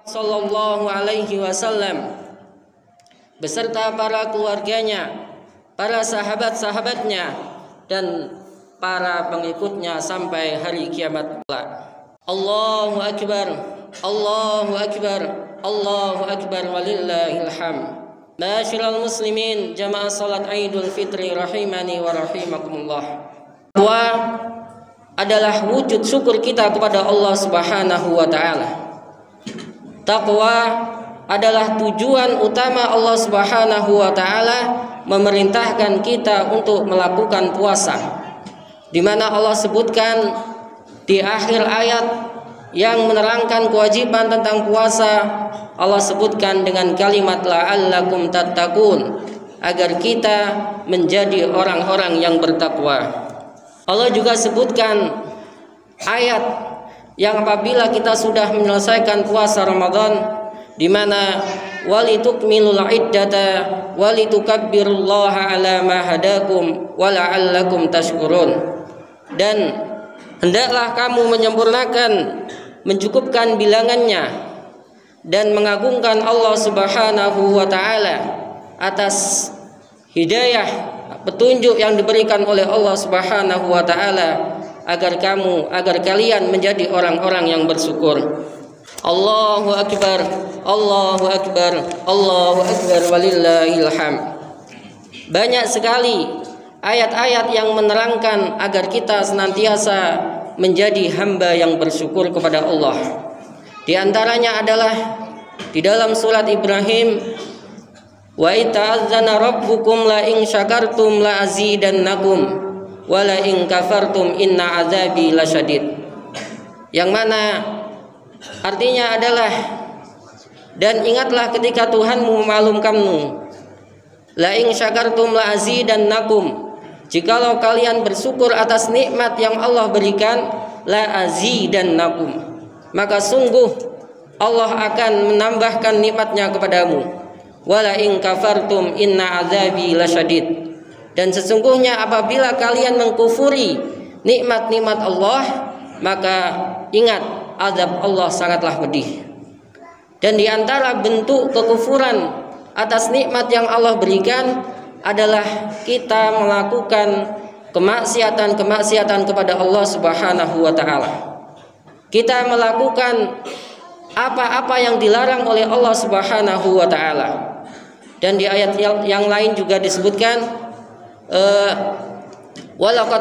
Sallallahu alaihi wasallam beserta para keluarganya, para sahabat-sahabatnya, dan para pengikutnya sampai hari kiamat kelak. Allahu akbar, Allahu akbar, Allahu akbar walillahil hamd. Ma'asyiral muslimin, jamaah salat Idul Fitri rahimani wa rahimakumullah. Bahwa adalah wujud syukur kita kepada Allah Subhanahu wa taala. Taqwa adalah tujuan utama Allah Subhanahu wa taala memerintahkan kita untuk melakukan puasa, di mana Allah sebutkan di akhir ayat yang menerangkan kewajiban tentang puasa. Allah sebutkan dengan kalimat la'allakum tattaqun, agar kita menjadi orang-orang yang bertakwa. Allah juga sebutkan ayat yang apabila kita sudah menyelesaikan puasa Ramadan, di mana walitukmilul iddata walitukabbirullaha ala ma hadakum wa la'allakum tashkurun, dan hendaklah kamu menyempurnakan, mencukupkan bilangannya, dan mengagungkan Allah Subhanahu wa taala atas hidayah petunjuk yang diberikan oleh Allah Subhanahu wa taala, agar kalian menjadi orang-orang yang bersyukur. Allahu akbar, Allahu akbar, Allahu akbar walillahil hamd. Banyak sekali ayat-ayat yang menerangkan agar kita senantiasa menjadi hamba yang bersyukur kepada Allah. Di antaranya adalah di dalam surat Ibrahim, wa ita'azzana rabbukum la in syakartum la azidannakum wala in kafartum inna azabi lasyadid, yang mana artinya adalah, dan ingatlah ketika Tuhanmu memaklumkanmu, la in syakartum la azidannakum, jikalau kalian bersyukur atas nikmat yang Allah berikan, la azidannakum, maka sungguh Allah akan menambahkan nikmatnya kepadamu, wala in kafartum inna azabi lasyadid, dan sesungguhnya apabila kalian mengkufuri nikmat-nikmat Allah, maka ingat azab Allah sangatlah pedih. Dan di antara bentuk kekufuran atas nikmat yang Allah berikan adalah kita melakukan kemaksiatan kepada Allah Subhanahu wa taala. Kita melakukan apa-apa yang dilarang oleh Allah Subhanahu wa taala. Dan di ayat yang lain juga disebutkan walaqad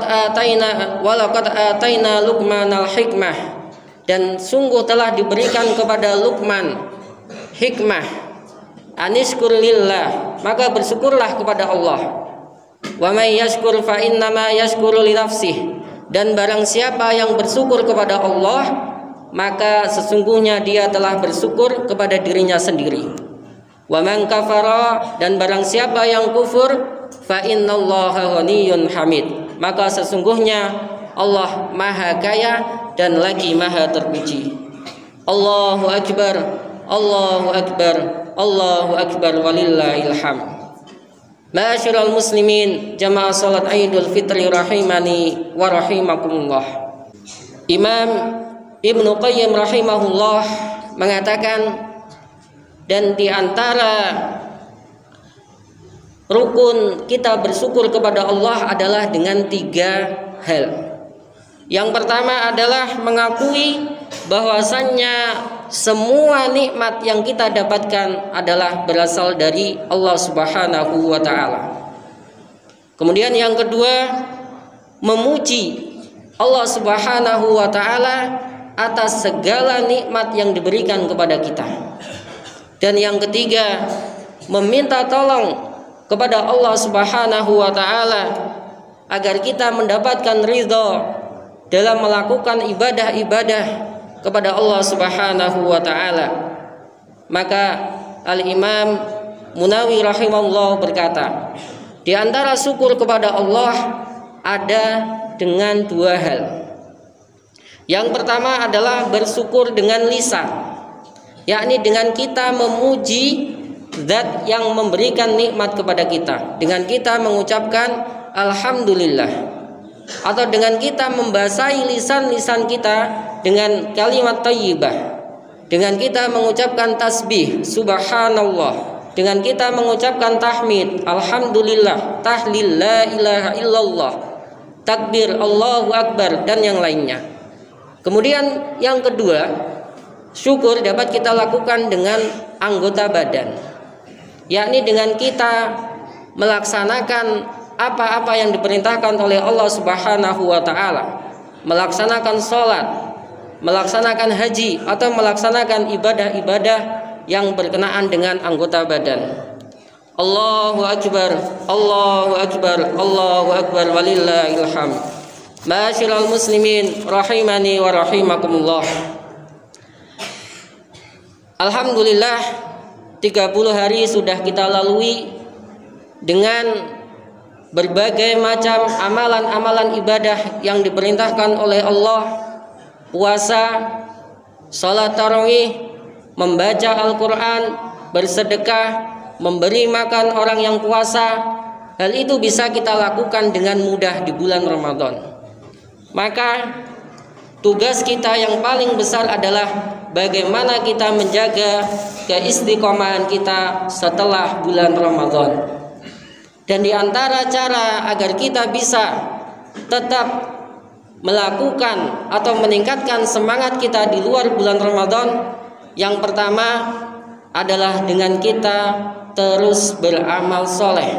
ataina Luqmanal hikmah, dan sungguh telah diberikan kepada Luqman hikmah, anishkur lillah, maka bersyukurlah kepada Allah. Wa may yashkur fa innama yashkuru li nafsihi, dan barang siapa yang bersyukur kepada Allah, maka sesungguhnya dia telah bersyukur kepada dirinya sendiri. Wa man kafara, dan barang siapa yang kufur, fa innallaha ghaniyyun hamid, maka sesungguhnya Allah maha kaya dan lagi maha terpuji. Allahu akbar, Allahu akbar, Allahu akbar walillahil hamd. Ma'asyiral muslimin, jamaah salat Idul Fitri rahimani wa rahimakumullah. Imam Ibnu Qayyim rahimahullah mengatakan, dan di antara rukun kita bersyukur kepada Allah adalah dengan 3 hal. Yang pertama adalah mengakui bahwasannya semua nikmat yang kita dapatkan adalah berasal dari Allah Subhanahu wa taala. Kemudian yang kedua, memuji Allah Subhanahu wa taala atas segala nikmat yang diberikan kepada kita. Dan yang ketiga, meminta tolong kepada Allah Subhanahu wa taala agar kita mendapatkan ridha dalam melakukan ibadah-ibadah kepada Allah Subhanahu wa taala. Maka Al-Imam Munawi rahimahullah berkata, di antara syukur kepada Allah ada dengan 2 hal. Yang pertama adalah bersyukur dengan lisan, yakni dengan kita memuji Zat yang memberikan nikmat kepada kita, dengan kita mengucapkan alhamdulillah, atau dengan kita membasahi lisan-lisan kita dengan kalimat thayyibah, dengan kita mengucapkan tasbih subhanallah, dengan kita mengucapkan tahmid alhamdulillah, tahlil la ilaha illallah, takbir Allahu akbar, dan yang lainnya. Kemudian yang kedua, syukur dapat kita lakukan dengan anggota badan, yakni dengan kita melaksanakan apa-apa yang diperintahkan oleh Allah Subhanahu wa taala, melaksanakan sholat, melaksanakan haji, atau melaksanakan ibadah-ibadah yang berkenaan dengan anggota badan. Allahu akbar, Allahu akbar, Allahu akbar, walillahil hamd. Ma'asyiral muslimin rahimani wa rahimakumullah. Alhamdulillah, 30 hari sudah kita lalui dengan berbagai macam amalan-amalan ibadah yang diperintahkan oleh Allah. Puasa, salat tarawih, membaca Al-Quran, bersedekah, memberi makan orang yang puasa. Hal itu bisa kita lakukan dengan mudah di bulan Ramadan. Maka tugas kita yang paling besar adalah bagaimana kita menjaga keistiqomahan kita setelah bulan Ramadan. Dan di antara cara agar kita bisa tetap melakukan atau meningkatkan semangat kita di luar bulan Ramadan, yang pertama adalah dengan kita terus beramal soleh,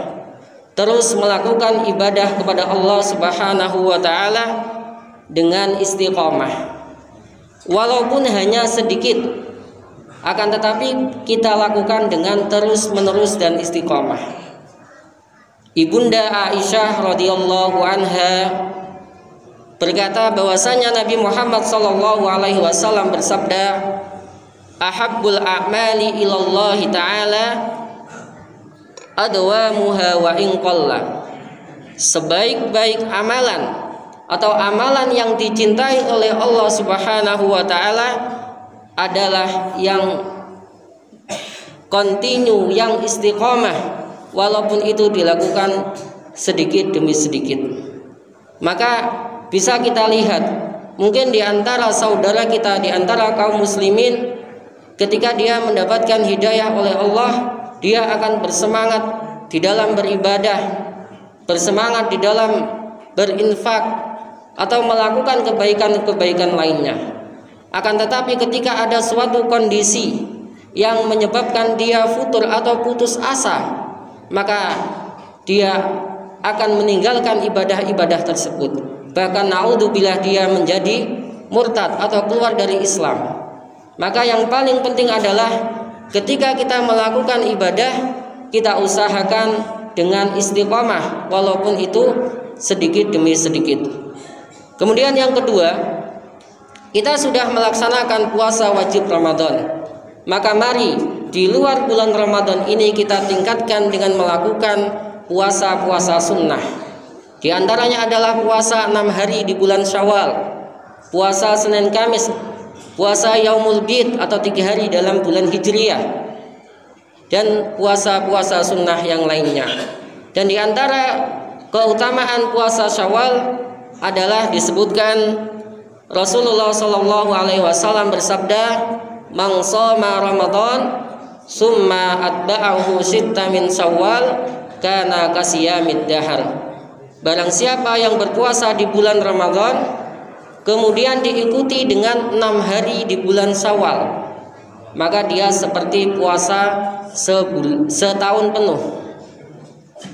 terus melakukan ibadah kepada Allah Subhanahu wa ta'ala dengan istiqomah, walaupun hanya sedikit, akan tetapi kita lakukan dengan terus menerus dan istiqomah. Ibunda Aisyah radhiyallahu anha berkata bahwasanya Nabi Muhammad sallallahu alaihi wasallam bersabda, ahabbul a'mali ilallahi ta'ala adwamuha wa in qalla. Sebaik-baik amalan atau amalan yang dicintai oleh Allah Subhanahu wa taala adalah yang kontinu, yang istiqomah, walaupun itu dilakukan sedikit demi sedikit. Maka bisa kita lihat, mungkin di antara saudara kita, di antara kaum muslimin, ketika dia mendapatkan hidayah oleh Allah, dia akan bersemangat di dalam beribadah, bersemangat di dalam berinfak, atau melakukan kebaikan-kebaikan lainnya. Akan tetapi ketika ada suatu kondisi yang menyebabkan dia futur atau putus asa, maka dia akan meninggalkan ibadah-ibadah tersebut. Bahkan naudzubillah, dia menjadi murtad atau keluar dari Islam. Maka yang paling penting adalah ketika kita melakukan ibadah, kita usahakan dengan istiqomah, walaupun itu sedikit demi sedikit. Kemudian yang kedua, kita sudah melaksanakan puasa wajib Ramadan. Maka mari di luar bulan Ramadan ini kita tingkatkan dengan melakukan puasa-puasa sunnah. Di antaranya adalah puasa 6 hari di bulan Syawal, puasa Senin Kamis, puasa Yaumul Bid atau 3 hari dalam bulan Hijriyah, dan puasa-puasa sunnah yang lainnya. Dan di antara keutamaan puasa Syawal adalah disebutkan Rasulullah Shallallahu Alaihi Wasallam bersabda, "Man shoma Ramadan, summa atba'ahu sitta min Syawal, kana kasiyamid dahar." Barang siapa yang berpuasa di bulan Ramadan, kemudian diikuti dengan 6 hari di bulan Syawal, maka dia seperti puasa setahun penuh.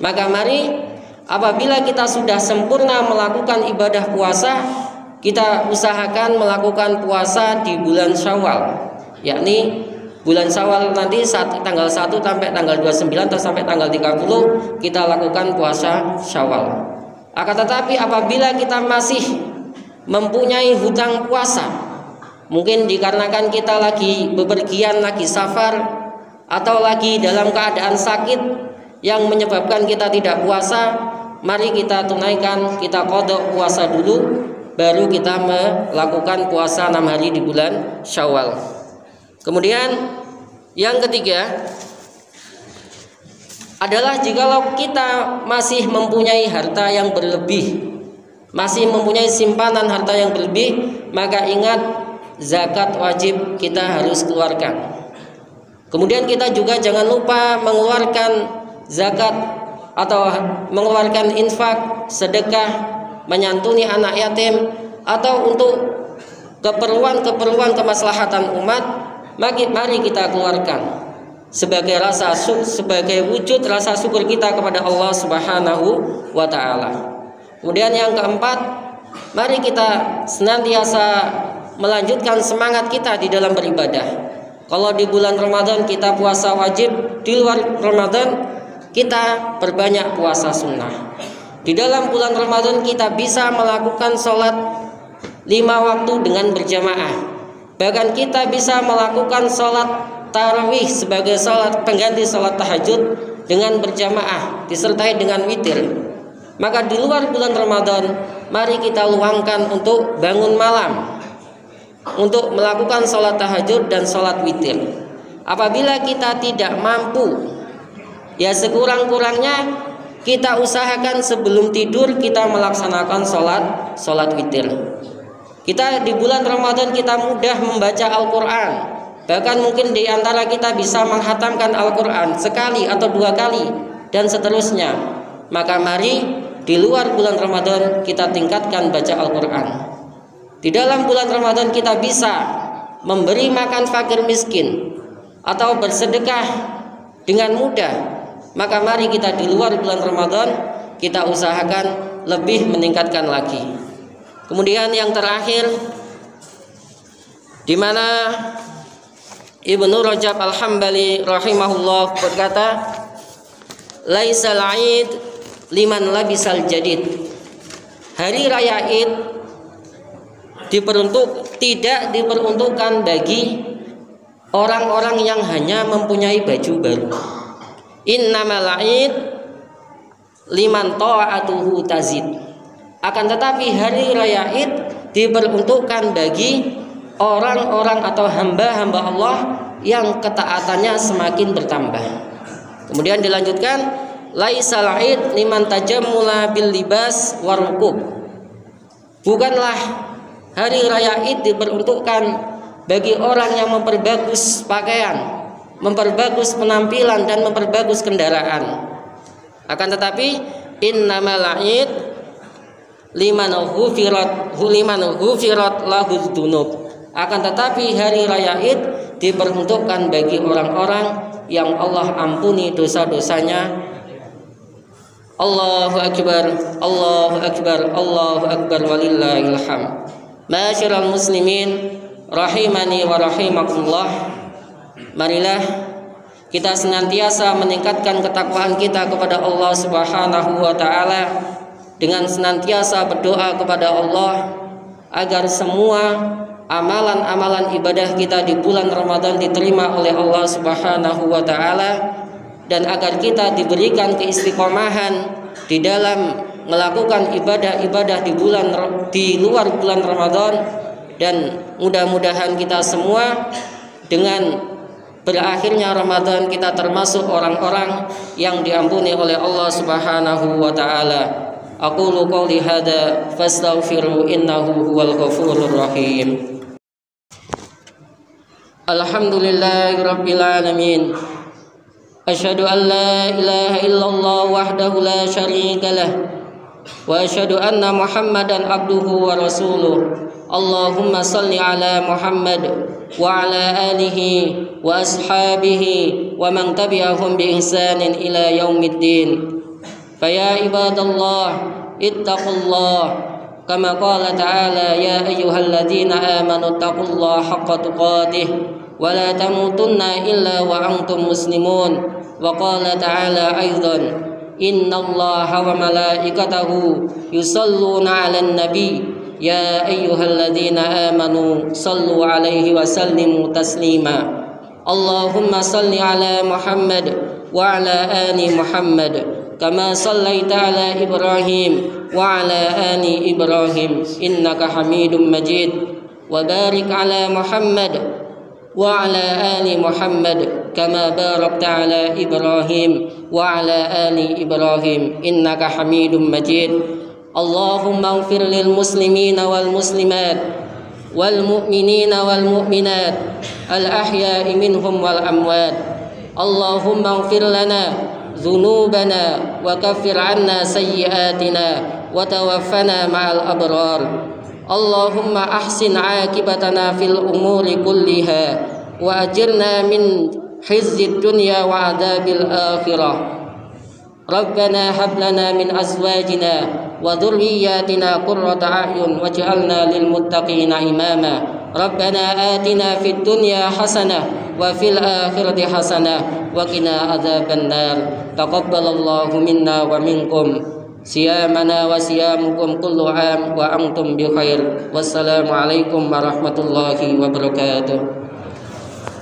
Maka mari, apabila kita sudah sempurna melakukan ibadah puasa, kita usahakan melakukan puasa di bulan Syawal, yakni bulan Syawal nanti tanggal 1 sampai tanggal 29 atau sampai tanggal 30 kita lakukan puasa Syawal. Akan tetapi apabila kita masih mempunyai hutang puasa, mungkin dikarenakan kita lagi bepergian, lagi safar, atau lagi dalam keadaan sakit yang menyebabkan kita tidak puasa, mari kita tunaikan, kita qadha puasa dulu, baru kita melakukan puasa 6 hari di bulan Syawal. Kemudian yang ketiga adalah jikalau kita masih mempunyai harta yang berlebih, masih mempunyai simpanan harta yang berlebih, maka ingat zakat wajib kita harus keluarkan. Kemudian kita juga jangan lupa mengeluarkan zakat atau mengeluarkan infak, sedekah, menyantuni anak yatim, atau untuk keperluan-keperluan kemaslahatan umat. Mari kita keluarkan sebagai wujud rasa syukur kita kepada Allah Subhanahu wa taala. Kemudian yang keempat, mari kita senantiasa melanjutkan semangat kita di dalam beribadah. Kalau di bulan Ramadan kita puasa wajib, di luar Ramadan kita perbanyak puasa sunnah. Di dalam bulan Ramadan kita bisa melakukan sholat 5 waktu dengan berjamaah. Bahkan kita bisa melakukan sholat tarawih sebagai sholat pengganti sholat tahajud dengan berjamaah disertai dengan witir. Maka di luar bulan Ramadan, mari kita luangkan untuk bangun malam, untuk melakukan sholat tahajud dan sholat witir. Apabila kita tidak mampu, ya sekurang-kurangnya kita usahakan sebelum tidur kita melaksanakan sholat witir. Kita di bulan Ramadan kita mudah membaca Al-Quran. Bahkan mungkin di antara kita bisa menghatamkan Al-Quran sekali atau 2 kali dan seterusnya. Maka mari di luar bulan Ramadan kita tingkatkan baca Al-Quran. Di dalam bulan Ramadan kita bisa memberi makan fakir miskin atau bersedekah dengan mudah. Maka mari kita di luar bulan Ramadan kita usahakan lebih meningkatkan lagi. Kemudian yang terakhir, di mana Ibnu Rajab Al-Hambali rahimahullah berkata, laisal Aid liman labisal jadid. Hari raya Id tidak diperuntukkan bagi orang-orang yang hanya mempunyai baju baru. Innamal Aid liman ta'atuhu tazid. Akan tetapi hari raya Id diperuntukkan bagi orang-orang atau hamba-hamba Allah yang ketaatannya semakin bertambah. Kemudian dilanjutkan, laisal Aid liman tajammula bil libas warukub. Bukanlah hari raya Id diperuntukkan bagi orang yang memperbagus pakaian, memperbagus penampilan dan memperbagus kendaraan. Akan tetapi innamal Aid liman ghufirat lahu dzunub. Akan tetapi hari raya Id diperuntukkan bagi orang-orang yang Allah ampuni dosa-dosanya. Allahu akbar, Allahu akbar, Allahu akbar walillahil hamd. Ma'asyiral muslimin rahimani wa rahimakumullah. Marilah kita senantiasa meningkatkan ketakwaan kita kepada Allah Subhanahu wa taala dengan senantiasa berdoa kepada Allah agar semua amalan-amalan ibadah kita di bulan Ramadan diterima oleh Allah Subhanahu wa taala, dan agar kita diberikan keistiqomahan di dalam melakukan ibadah-ibadah di luar bulan Ramadan. Dan mudah-mudahan kita semua dengan berakhirnya Ramadan kita termasuk orang-orang yang diampuni oleh Allah Subhanahu wa taala. Aqulu qouli hadza fastaghfiru innahu huwal ghafurur rahim. Alhamdulillahirabbil alamin. Asyhadu an la ilaha illallah wahdahu la syarika lah wa asyhadu anna Muhammadan abduhu wa rasuluh. Allahumma salli ala Muhammad wa ala alihi wa ashabihi wa man tabi'ahum bi ihsanin ila yaumiddin. Faya ibadallah ittaqullah kama qala ta'ala ya ayyuhalladzina amanu taqullaha haqqa tuqatih wa la tamutunna illa wa antum muslimun. Wa qala ta'ala aidan innallaha wa malaikatahu yusalluna 'alan nabi ya ayyuhalladzina amanu sallu 'alaihi wa sallimu taslima. Allahumma salli 'ala Muhammad wa 'ala ali Muhammad kama sallaita 'ala Ibrahim wa 'ala ali Ibrahim innaka Hamidum Majid. Wa barik 'ala Muhammad wa 'ala ali Muhammad kama barakta 'ala Ibrahim wa 'ala ali Ibrahim innaka Hamidum Majid. Allahumma ighfir lil muslimina wal muslimat والمؤمنين والمؤمنات الأحياء منهم والأموات. اللهم اغفر لنا ذنوبنا وكفر عنا سيئاتنا وتوفنا مع الأبرار. اللهم أحسن عاقبتنا في الأمور كلها وأجرنا من خزي الدنيا وعذاب الآخرة. ربنا هب لنا من أزواجنا وذرياتنا قرة أعين واجعلنا للمتقين إماما. ربنا آتنا في الدنيا حسنة وفي الآخرة حسنة وقنا عذاب النار. تقبل الله منا ومنكم صيامنا وصيامكم كل عام وأنتم بخير. والسلام عليكم ورحمة الله وبركاته.